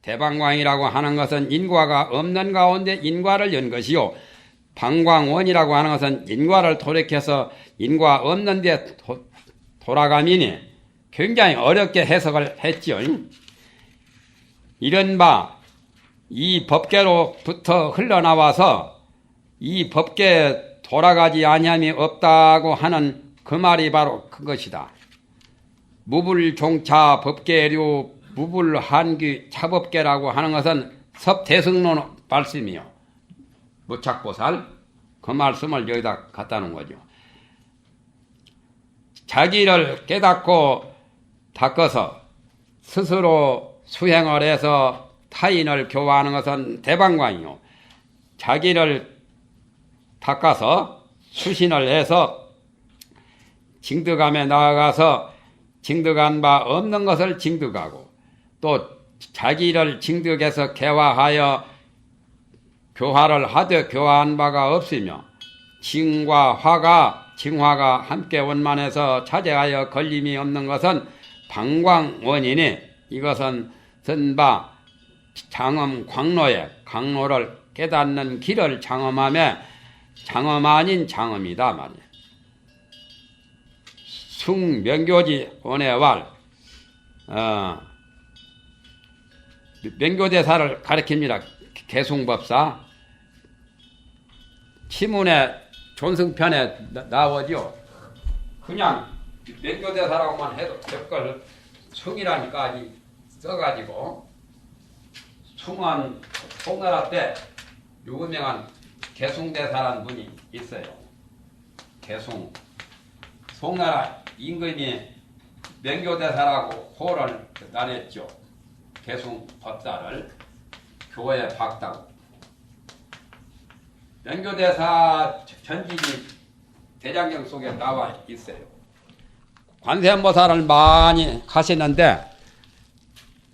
대방광이라고 하는 것은 인과가 없는 가운데 인과를 연 것이요. 방광원이라고 하는 것은 인과를 돌이켜서 인과 없는 데 돌아가미니 굉장히 어렵게 해석을 했지요. 이른바 이 법계로부터 흘러나와서 이 법계에 돌아가지 아니함이 없다고 하는 그 말이 바로 그것이다. 무불종차 법계류 무불한귀 차법계라고 하는 것은 섭대승론 말씀이요. 무착보살 그 말씀을 여기다 갖다 놓은 거죠. 자기를 깨닫고 닦아서 스스로 수행을 해서 타인을 교화하는 것은 대방광이요. 자기를 닦아서 수신을 해서 징득함에 나아가서 징득한 바 없는 것을 징득하고 또 자기를 징득해서 개화하여 교화를 하되 교화한 바가 없으며 징화가 함께 원만해서 차제하여 걸림이 없는 것은 방광원이니 이것은 선바 장엄 광로를 깨닫는 길을 장엄하며 장엄 아닌 장엄이다 말이야. 숭명교지 원해왈 명교대사를 가리킵니다. 개숭법사 시문의 존승편에 나오죠. 그냥 명교대사라고만 해도 될걸 숭이라니까지 써가지고 숭은 송나라 때 유명한 개숭대사라는 분이 있어요. 개숭 송나라 임금이 명교대사라고 호를 나눴죠. 개숭법사를 교회에 박다고. 명교대사 전집이 대장경 속에 나와 있어요. 관세음보살을 많이 하시는데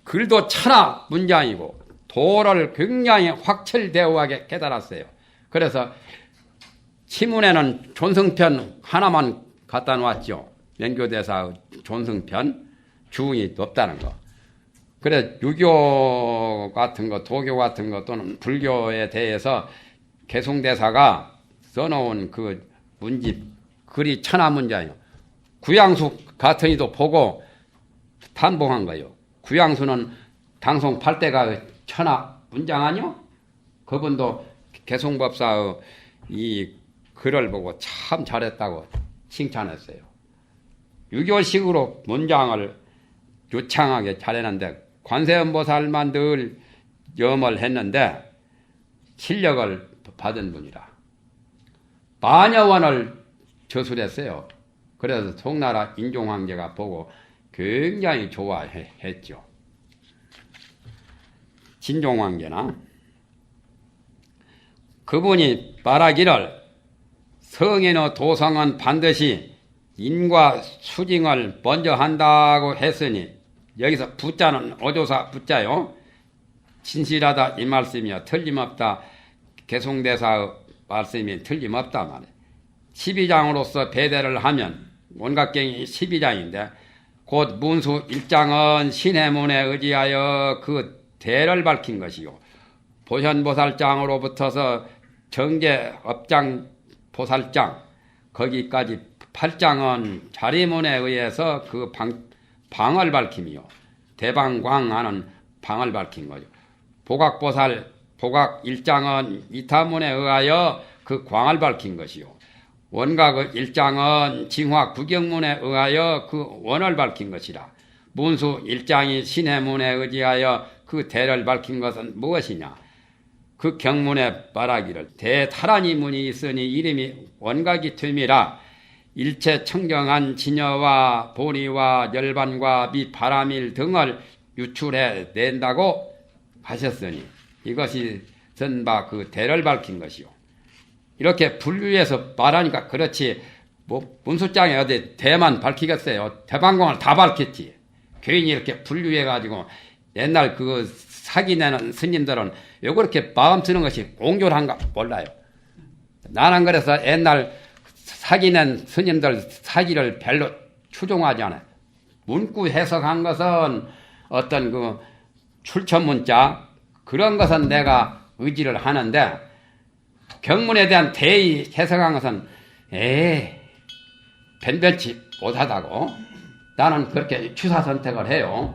글도 천하 문장이고 도를 굉장히 확철대오하게 깨달았어요. 그래서 치문에는 존승편 하나만 갖다 놓았죠. 명교대사의 존승편 주응이 없다는 거. 그래 유교 같은 거 도교 같은 거 또는 불교에 대해서 개숭대사가 써놓은 그 문집 글이 천하문장이요. 구양수 같은 이도 보고 탄봉한 거예요. 구양수는 당송 8대가 천하문장 아니요? 그분도 개숭법사의 이 글을 보고 참 잘했다고 칭찬했어요. 유교식으로 문장을 유창하게 잘했는데 관세음보살만 늘 염을 했는데 실력을 받은 분이라. 마녀원을 저술했어요. 그래서 송나라 인종황제가 보고 굉장히 좋아했죠. 진종황제나 그분이 말하기를 성인의 도성은 반드시 인과 수징을 먼저 한다고 했으니 여기서 부자는 어조사 부자요. 진실하다 이 말씀이요. 틀림없다. 개숭대사의 말씀이 틀림없다 말이에요. 12장으로서 배대를 하면 원각경이 12장인데 곧 문수 1장은 신해문에 의지하여 그 대를 밝힌 것이요. 보현보살장으로부터서 정제업장 보살장 거기까지 8장은 자리문에 의해서 그 방을 밝힘이요. 대방광하는 방을 밝힌 거죠. 보각보살 보각 1장은 이타문에 의하여 그 광을 밝힌 것이요. 원각의 1장은 징화 구경문에 의하여 그 원을 밝힌 것이라. 문수 1장이 신해문에 의지하여 그 대를 밝힌 것은 무엇이냐. 그 경문에 말하기를 대타라니 문이 있으니 이름이 원각이 됨이라. 일체 청정한 진여와 보리와 열반과 미 바람일 등을 유출해 낸다고 하셨으니 이것이 전바 그 대를 밝힌 것이요. 이렇게 분류해서 말하니까 그렇지 뭐 문수장에 어디 대만 밝히겠어요. 대방광을 다 밝혔지. 괜히 이렇게 분류해가지고 옛날 그 사기내는 스님들은 왜 그렇게 마음 쓰는 것이 공존한가 몰라요. 나는 그래서 옛날 사기낸 스님들 사기를 별로 추종하지 않아요. 문구 해석한 것은 어떤 그 출처 문자 그런 것은 내가 의지를 하는데 경문에 대한 대의 해석한 것은 변변치 못하다고 나는 그렇게 추사 선택을 해요.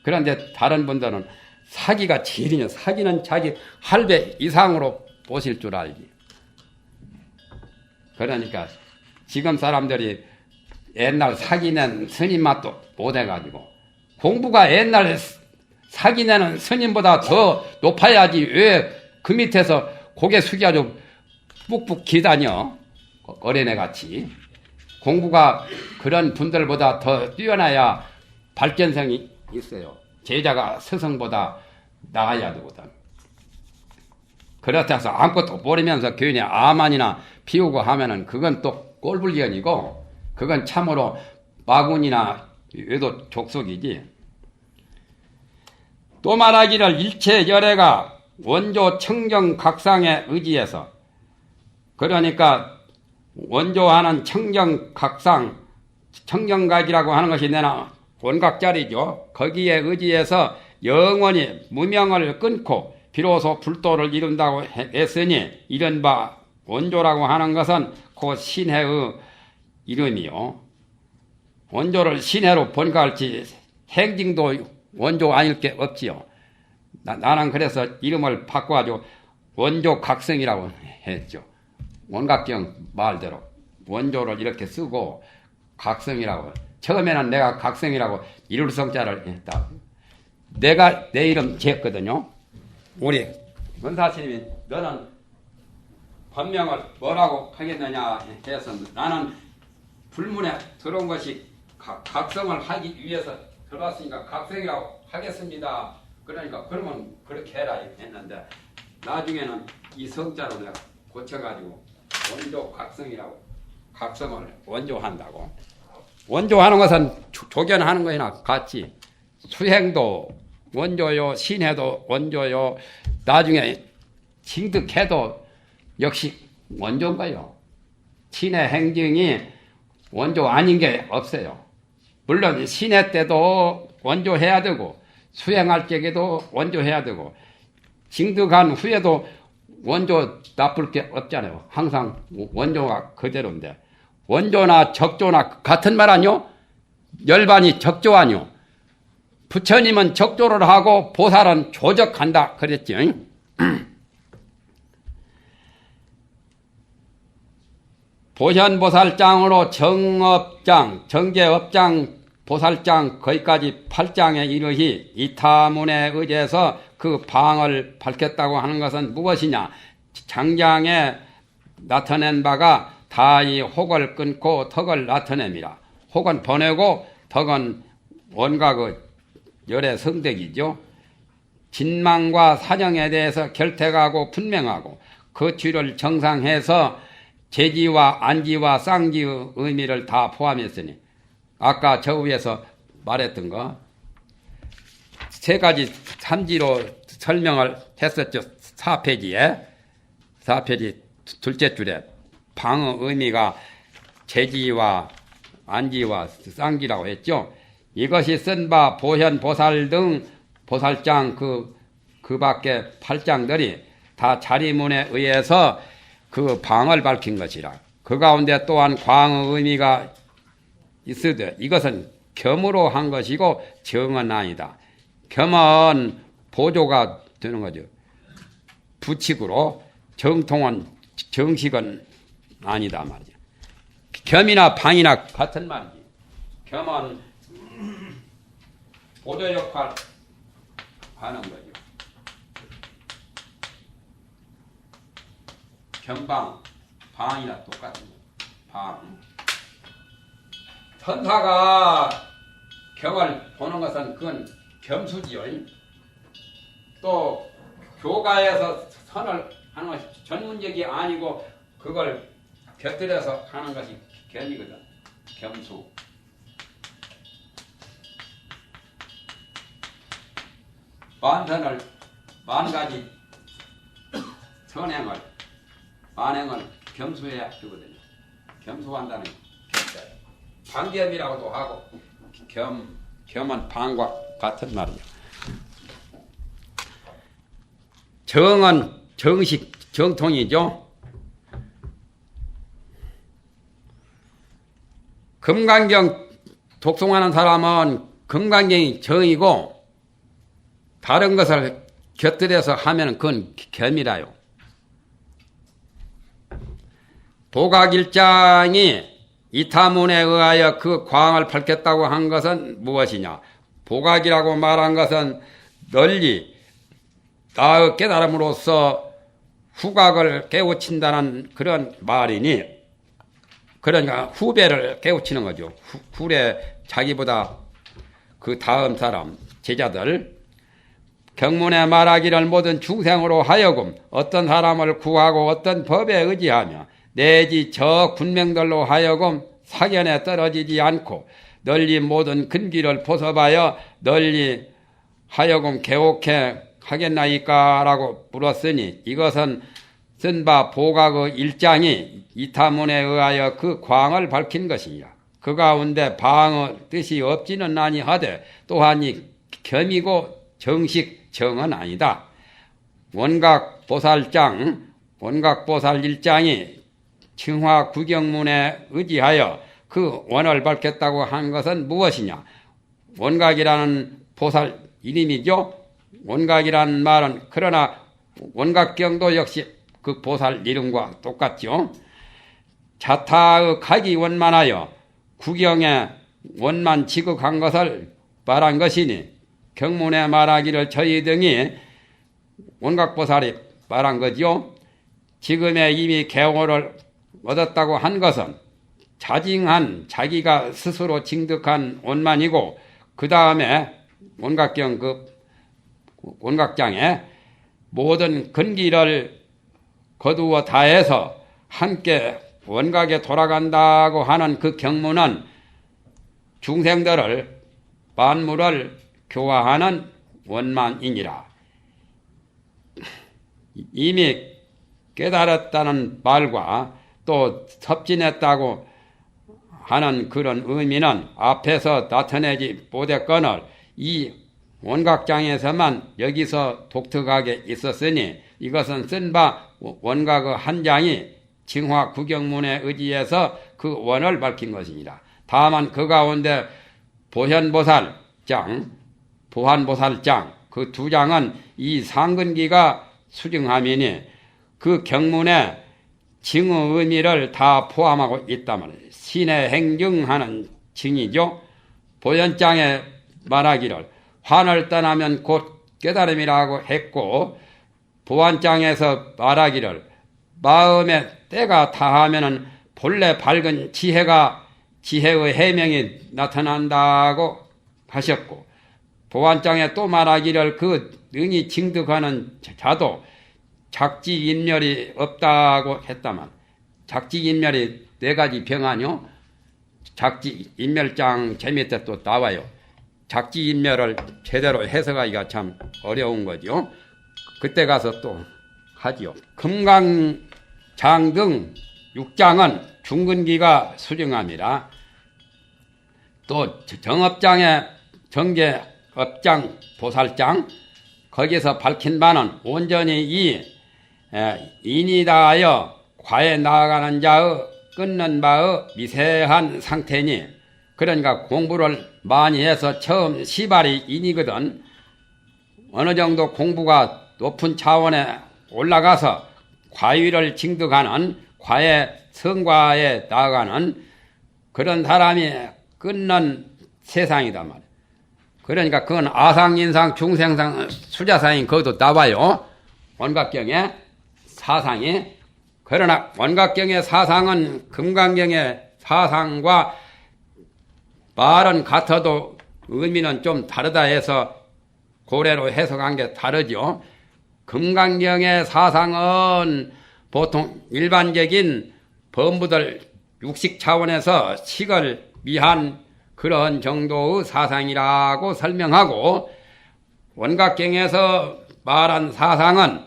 그런데 다른 분들은 사기가 제일이냐 사기는 자기 할배 이상으로 보실 줄 알지. 그러니까 지금 사람들이 옛날 사기낸 스님 맛도 못해가지고 공부가 옛날 사기내는 스님보다 더 높아야지 왜 그 밑에서 고개 숙여가지고 뿍뿍 기다녀 어린애같이. 공부가 그런 분들보다 더 뛰어나야 발전성이 있어요. 제자가 스승보다 나아야 되거든. 그렇다고 해서 아무것도 모르면서 괜히 암만이나 피우고 하면은 그건 또 꼴불견이고 그건 참으로 마군이나 외도 족속이지. 또 말하기를 일체 열애가 원조 청정각상에 의지해서 그러니까 원조하는 청정각상 청정각이라고 하는 것이 내나 원각자리죠. 거기에 의지해서 영원히 무명을 끊고 비로소 불도를 이룬다고 했으니 이른바 원조라고 하는 것은 그 신해의 이름이요. 원조를 신해로 번갈지 행징도 원조 아닐 게 없지요. 나는 그래서 이름을 바꿔가지고 원조각성이라고 했죠. 원각경 말대로 원조를 이렇게 쓰고 각성이라고. 처음에는 내가 각성이라고 일울성자를 했다. 내가 내 이름 지었거든요. 우리 원사스님이 너는 법명을 뭐라고 하겠느냐 해서 나는 불문에 들어온 것이 각성을 하기 위해서 들어왔으니까 각성이라고 하겠습니다. 그러니까 그러면 그렇게 해라 했는데 나중에는 이 성자로 내가 고쳐가지고 원조 각성이라고 각성을 원조한다고. 원조하는 것은 조견하는 것이나 같이 수행도 원조요, 신해도 원조요, 나중에 징득해도 역시 원조인 거예요. 신의 행정이 원조 아닌 게 없어요. 물론 신해 때도 원조해야 되고 수행할 적에도 원조해야 되고 징득한 후에도 원조 나쁠 게 없잖아요. 항상 원조가 그대로인데 원조나 적조나 같은 말 아니요? 열반이 적조 아니요? 부처님은 적조를 하고 보살은 조적한다 그랬죠. 보현보살장으로 정업장, 정계업장, 보살장 거기까지 8장에 이르히 이타문에 의지해서 그 방을 밝혔다고 하는 것은 무엇이냐? 장장에 나타낸 바가 다이 혹을 끊고 덕을 나타냅니다. 혹은 보내고 덕은 원각의 열의 성덕이죠. 진망과 사정에 대해서 결택하고 분명하고 그 뒤를 정상해서 제지와 안지와 쌍지의 의미를 다 포함했으니 아까 저 위에서 말했던 거 세 가지 삼지로 설명을 했었죠. 4페이지에 4페이지 둘째 줄에 방의 의미가 제지와 안지와 쌍지라고 했죠. 이것이 쓴 바 보현 보살 등 보살장 그 밖에 8장들이 다 자리문에 의해서 그 방을 밝힌 것이라. 그 가운데 또한 광의 의미가 있으되 이것은 겸으로 한 것이고 정은 아니다. 겸은 보조가 되는 거죠. 부칙으로 정통은 정식은 아니다 말이죠. 겸이나 방이나 같은 말이지. 겸은 보조 역할 하는 거죠. 겸방, 방이나 똑같은 거. 방. 천사가 경을 보는 것은 그건 겸수지요. 또 교가에서 선을 하는 것이 전문적이 아니고 그걸 곁들여서 하는 것이 겸이거든. 겸수. 만선을 만가지 선행을 만행을 겸수해야 되거든요. 겸수한다는 겸자예요. 방겸이라고도 하고 겸은 방과 같은 말이에요. 정은 정식 정통이죠. 금강경 독송하는 사람은 금강경이 정이고 다른 것을 곁들여서 하면 그건 겸이라요. 보각일장이 이타문에 의하여 그 광을 밝혔다고 한 것은 무엇이냐? 보각이라고 말한 것은 널리 나의 깨달음으로써 후각을 깨우친다는 그런 말이니, 그러니까 후배를 깨우치는 거죠. 후래 자기보다 그 다음 사람 제자들, 경문에 말하기를 모든 중생으로 하여금 어떤 사람을 구하고 어떤 법에 의지하며 내지 저 군명들로 하여금 사견에 떨어지지 않고 널리 모든 근기를 포섭하여 널리 하여금 개옥해 하겠나이까라고 물었으니, 이것은 쓴바 보각의 일장이 이타문에 의하여 그 광을 밝힌 것이냐. 그 가운데 방의 뜻이 없지는 아니하되 또한 이 겸이고 정식 정은 아니다. 원각보살장, 원각보살 일장이 칭화 구경문에 의지하여 그 원을 밝혔다고 한 것은 무엇이냐? 원각이라는 보살 이름이죠. 원각이라는 말은, 그러나 원각경도 역시 그 보살 이름과 똑같죠. 자타의 각이 원만하여 구경에 원만 지극한 것을 말한 것이니, 경문에 말하기를 저희 등이 원각보살이 말한 거죠. 지금에 이미 개호를 얻었다고 한 것은 자징한 자기가 스스로 징득한 원만이고, 그 다음에 원각경 그 원각장에 모든 근기를 거두어 다해서 함께 원각에 돌아간다고 하는 그 경문은 중생들을 만물을 교화하는 원만이니라. 이미 깨달았다는 말과 또 섭진했다고 하는 그런 의미는 앞에서 나타내지 못했거늘 이 원각장에서만 여기서 독특하게 있었으니, 이것은 쓴 바 원각의 한 장이 징화 구경문에 의지해서 그 원을 밝힌 것입니다. 다만 그 가운데 보현보살장, 보한보살장 그 두 장은 이 상근기가 수증함이니 그 경문에 징의 의미를 다 포함하고 있다면 신의 행증하는 징이죠. 보현장에 말하기를 환을 떠나면 곧 깨달음이라고 했고, 보안장에서 말하기를 마음의 때가 다하면은 본래 밝은 지혜의 해명이 나타난다고 하셨고, 보안장에 또 말하기를 그 능히 징득하는 자도 작지인멸이 없다고 했다만, 작지인멸이 네 가지 병아뇨. 작지인멸장 재미때 또 나와요. 작지인멸을 제대로 해석하기가 참 어려운 거죠. 그때 가서 또 하지요. 금강장 등 6장은 중근기가 수증함이라, 또 정업장에 정계업장 보살장 거기서 밝힌 바는 온전히 이 인이다하여 과에 나아가는 자의 끊는 바의 미세한 상태니, 그러니까 공부를 많이 해서 처음 시발이 인이거든 어느 정도 공부가 높은 차원에 올라가서 과위를 징득하는 과의 성과에 나아가는 그런 사람이 끊는 세상이다 말이야. 그러니까 그건 아상인상 중생상 수자상이 거기도 나와요. 원각경의 사상이. 그러나 원각경의 사상은 금강경의 사상과 말은 같아도 의미는 좀 다르다 해서 고래로 해석한 게 다르죠. 금강경의 사상은 보통 일반적인 범부들 육식 차원에서 식을 위한 그런 정도의 사상이라고 설명하고, 원각경에서 말한 사상은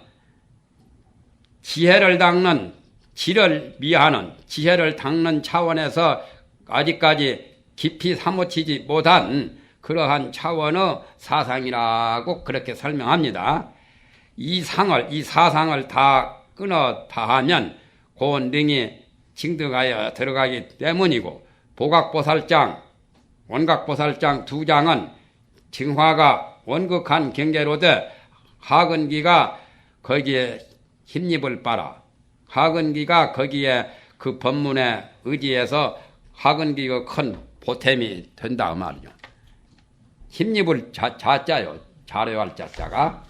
지혜를 닦는, 지를 미하는, 지혜를 닦는 차원에서 아직까지 깊이 사무치지 못한 그러한 차원의 사상이라고 그렇게 설명합니다. 이 사상을 다 끊어 다하면 고원 등이 징득하여 들어가기 때문이고, 보각보살장, 원각보살장 두 장은 징화가 원극한 경계로되 하근기가 거기에 힘입을 바라. 하근기가 거기에 그 법문에 의지해서 하근기가 큰 보탬이 된다 그 말이죠. 힘입을 자자요. 자료할 자자가.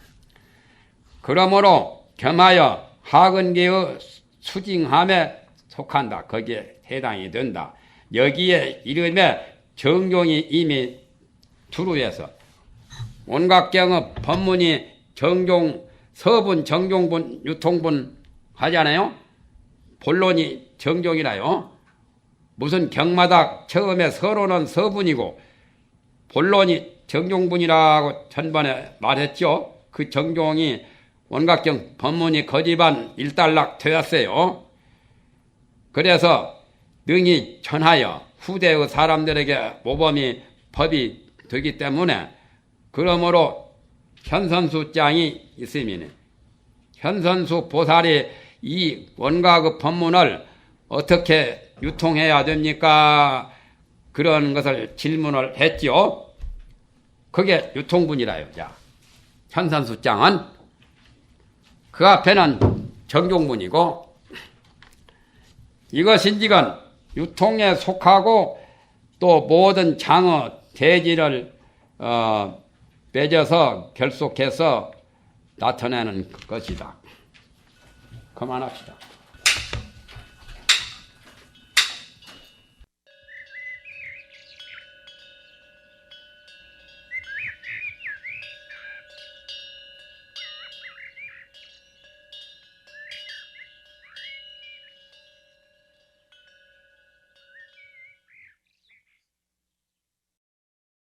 그러므로 겸하여 하근기의 수징함에 속한다. 거기에 해당이 된다. 여기에 이름에 정종이 이미 두루해서 원각경의 법문이 정종, 서분, 정종분, 유통분 하잖아요. 본론이 정종이라요. 무슨 경마다 처음에 서론은 서분이고 본론이 정종분이라고 전번에 말했죠. 그 정종이 원각경 법문이 거지반 일단락 되었어요. 그래서 능히 전하여 후대의 사람들에게 모범이 법이 되기 때문에, 그러므로 현선수장이 있으면 현선수 보살이 이 원각의 법문을 어떻게 유통해야 됩니까? 그런 것을 질문을 했죠. 그게 유통분이라요. 자, 현선수장은 그 앞에는 정종분이고, 이것인지건 유통에 속하고 또 모든 장어 대지를 맺어서 결속해서 나타내는 것이다. 그만합시다.